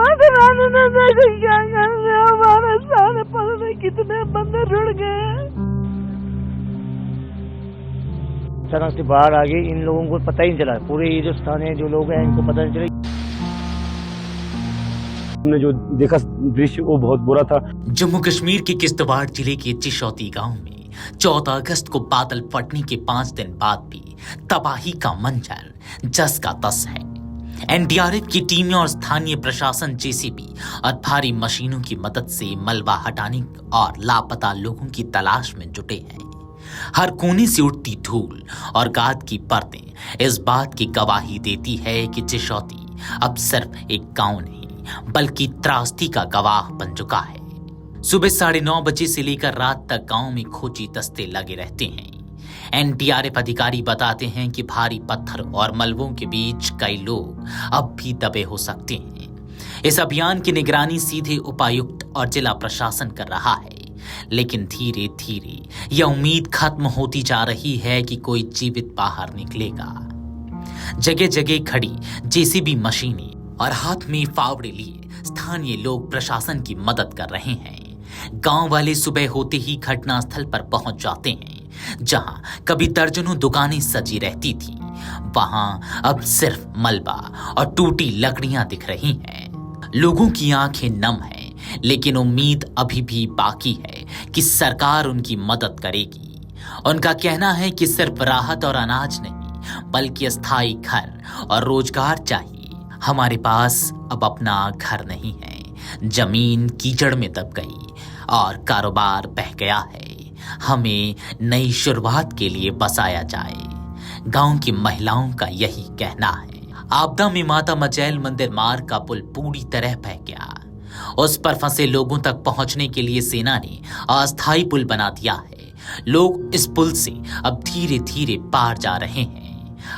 मदराने ने देखो क्या कर रहे हो, हमारे सारे पल में कितने बंदे रुड़ गए। अचानक से बाढ़ आ गई, इन लोगों को पता ही नहीं चला, पूरे ये जो स्थानीय जो लोग हैं इनको पता नहीं चला। हमने जो देखा दृश्य वो बहुत बुरा था। जम्मू कश्मीर के किश्तवाड़ जिले के चिशौती गांव में 14 अगस्त को बादल फटने के 5 दिन बाद भी तबाही का मंजर जस का तस है। एनडीआरएफ की टीमें और स्थानीय प्रशासन जेसीबी और भारी मशीनों की मदद से मलबा हटाने और लापता लोगों की तलाश में जुटे हैं। हर कोने से उठती धूल और गाद की परतें इस बात की गवाही देती है कि चिशौती अब सिर्फ एक गांव नहीं बल्कि त्रासदी का गवाह बन चुका है। सुबह 9:30 बजे से लेकर रात तक गांव में खोजी दस्ते लगे रहते हैं। एनडीआरएफ अधिकारी बताते हैं कि भारी पत्थर और मलबों के बीच कई लोग अब भी दबे हो सकते हैं। इस अभियान की निगरानी सीधे उपायुक्त और जिला प्रशासन कर रहा है, लेकिन धीरे धीरे यह उम्मीद खत्म होती जा रही है कि कोई जीवित बाहर निकलेगा। जगह जगह खड़ी जेसीबी मशीनें और हाथ में फावड़े लिए स्थानीय लोग प्रशासन की मदद कर रहे हैं। गांव वाले सुबह होते ही घटनास्थल पर पहुंच जाते हैं। जहां कभी दर्जनों दुकानें सजी रहती थी, वहां अब सिर्फ मलबा और टूटी लकड़ियां दिख रही हैं। लोगों की आंखें नम हैं, लेकिन उम्मीद अभी भी बाकी है कि सरकार उनकी मदद करेगी। उनका कहना है कि सिर्फ राहत और अनाज नहीं बल्कि अस्थायी घर और रोजगार चाहिए। हमारे पास अब अपना घर नहीं है, जमीन कीचड़ में दब गई और कारोबार बह गया है। हमें नई शुरुआत के लिए बसाया जाए। गांव की महिलाओं का यही कहना है। आपदा में माता मचैल मंदिर मार्ग का पुल पूरी तरह बह गया। उस पर फंसे लोगों तक पहुंचने के लिए सेना ने अस्थायी पुल बना दिया है। लोग इस पुल से अब धीरे धीरे पार जा रहे हैं।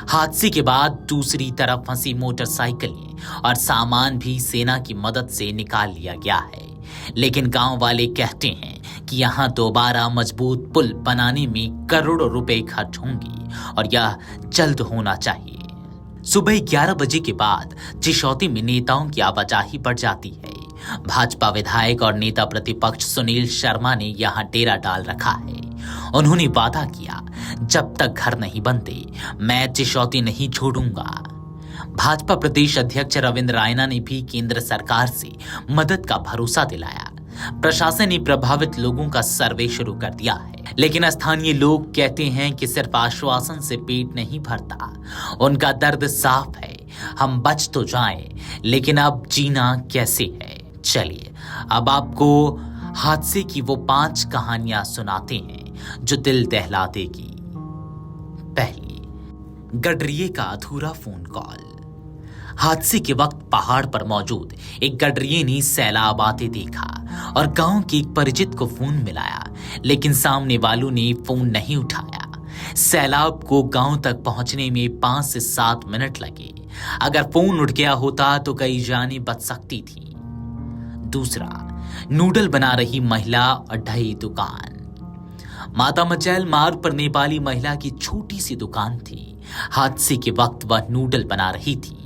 हादसे के बाद दूसरी तरफ फंसी मोटरसाइकिलें और सामान भी सेना की मदद से निकाल लिया गया है। लेकिन गांव वाले कहते हैं कि यहां दोबारा मजबूत पुल बनाने में करोड़ों रुपए खर्च होंगे और यह जल्द होना चाहिए। सुबह 11 बजे के बाद चिशौती में नेताओं की आवाजाही बढ़ जाती है। भाजपा विधायक और नेता प्रतिपक्ष सुनील शर्मा ने यहां डेरा डाल रखा है। उन्होंने वादा किया, जब तक घर नहीं बनते मैं चिशौती नहीं छोड़ूंगा। भाजपा प्रदेश अध्यक्ष रविंद्र रायना ने भी केंद्र सरकार से मदद का भरोसा दिलाया। प्रशासन ने प्रभावित लोगों का सर्वे शुरू कर दिया है, लेकिन स्थानीय लोग कहते हैं कि सिर्फ आश्वासन से पेट नहीं भरता। उनका दर्द साफ है। हम बच तो जाएं, लेकिन अब जीना कैसे है। चलिए अब आपको हादसे की वो 5 कहानियां सुनाते हैं जो दिल दहला देगी। पहली, गडरिये का अधूरा फोन कॉल। हादसे के वक्त पहाड़ पर मौजूद एक गडरिये ने सैलाब आते देखा और गांव के एक परिचित को फोन मिलाया, लेकिन सामने वालों ने फोन नहीं उठाया। सैलाब को गांव तक पहुंचने में 5 से 7 मिनट लगे। अगर फोन उठ गया होता तो कई जानें बच सकती थी। दूसरा, नूडल बना रही महिला और ढई दुकान। माता मचैल मार्ग पर नेपाली महिला की छोटी सी दुकान थी। हादसे के वक्त वह नूडल बना रही थी।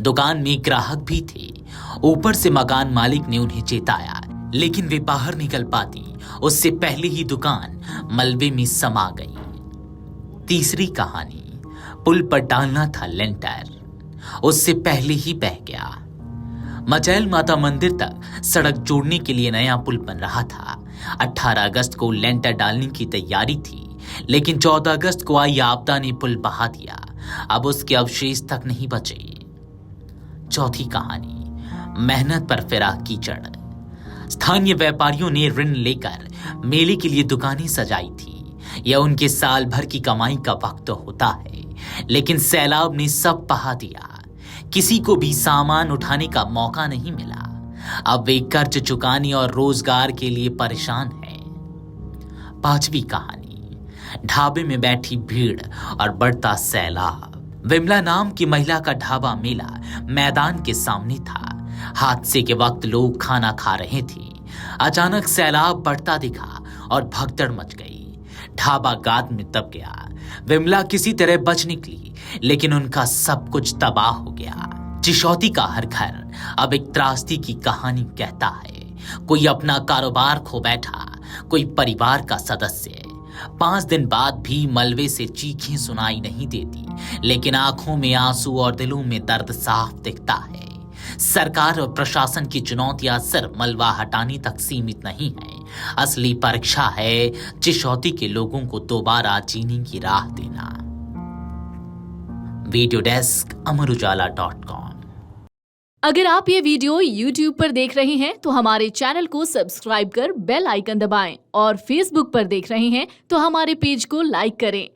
दुकान में ग्राहक भी थे। ऊपर से मकान मालिक ने उन्हें चेताया, लेकिन वे बाहर निकल पाती उससे पहले ही दुकान मलबे में समा गई। तीसरी कहानी, पुल पर डालना था लेंटर, उससे पहले ही बह गया। मचैल माता मंदिर तक सड़क जोड़ने के लिए नया पुल बन रहा था। 18 अगस्त को लेंटर डालने की तैयारी थी, लेकिन 14 अगस्त को आई आपदा ने पुल बहा दिया। अब उसके अवशेष तक नहीं बचे। चौथी कहानी, मेहनत पर फिरा कीचड़। स्थानीय व्यापारियों ने ऋण लेकर मेले के लिए दुकानें सजाई थी। यह उनके साल भर की कमाई का वक्त होता है, लेकिन सैलाब ने सब बहा दिया। किसी को भी सामान उठाने का मौका नहीं मिला। अब वे कर्ज चुकाने और रोजगार के लिए परेशान हैं। पांचवी कहानी, ढाबे में बैठी भीड़ और बढ़ता सैलाब। विमला नाम की महिला का ढाबा मेला मैदान के सामने था। हादसे के वक्त लोग खाना खा रहे थे। अचानक सैलाब बढ़ता दिखा और भगदड़ मच गई। ढाबा गाद में दब गया। विमला किसी तरह बच निकली, लेकिन उनका सब कुछ तबाह हो गया। चिशौती का हर घर अब एक त्रासदी की कहानी कहता है, कोई अपना कारोबार खो बैठा, कोई परिवार का सदस्य। 5 दिन बाद भी मलबे से चीखें सुनाई नहीं देती, लेकिन आंखों में आंसू और दिलों में दर्द साफ दिखता है। सरकार और प्रशासन की चुनौतियां सिर्फ मलबा हटाने तक सीमित नहीं है। असली परीक्षा है चिशौती के लोगों को दोबारा जीने की राह देना। वीडियो डेस्क अमरउजाला.com। अगर आप ये वीडियो YouTube पर देख रहे हैं तो हमारे चैनल को सब्सक्राइब कर बेल आइकन दबाएं और Facebook पर देख रहे हैं तो हमारे पेज को लाइक करें।